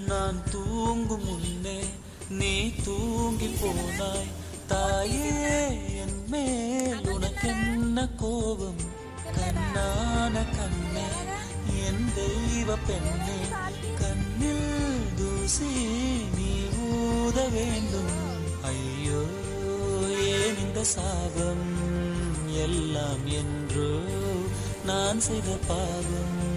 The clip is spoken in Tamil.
நான் தூங்கும் முன்னே நீ தூங்கி போனாய். தாயே என் மேல் உனக்கென்ன கோபம்? கண்ணான கண்ணே என் தெய்வ பெண்ணே, கண்ணில் தூசி நீ ஊத வேண்டும். ஐயோ ஏன் இந்த சாபம்? எல்லாம் என்றோ நான் செய்த பாவம்.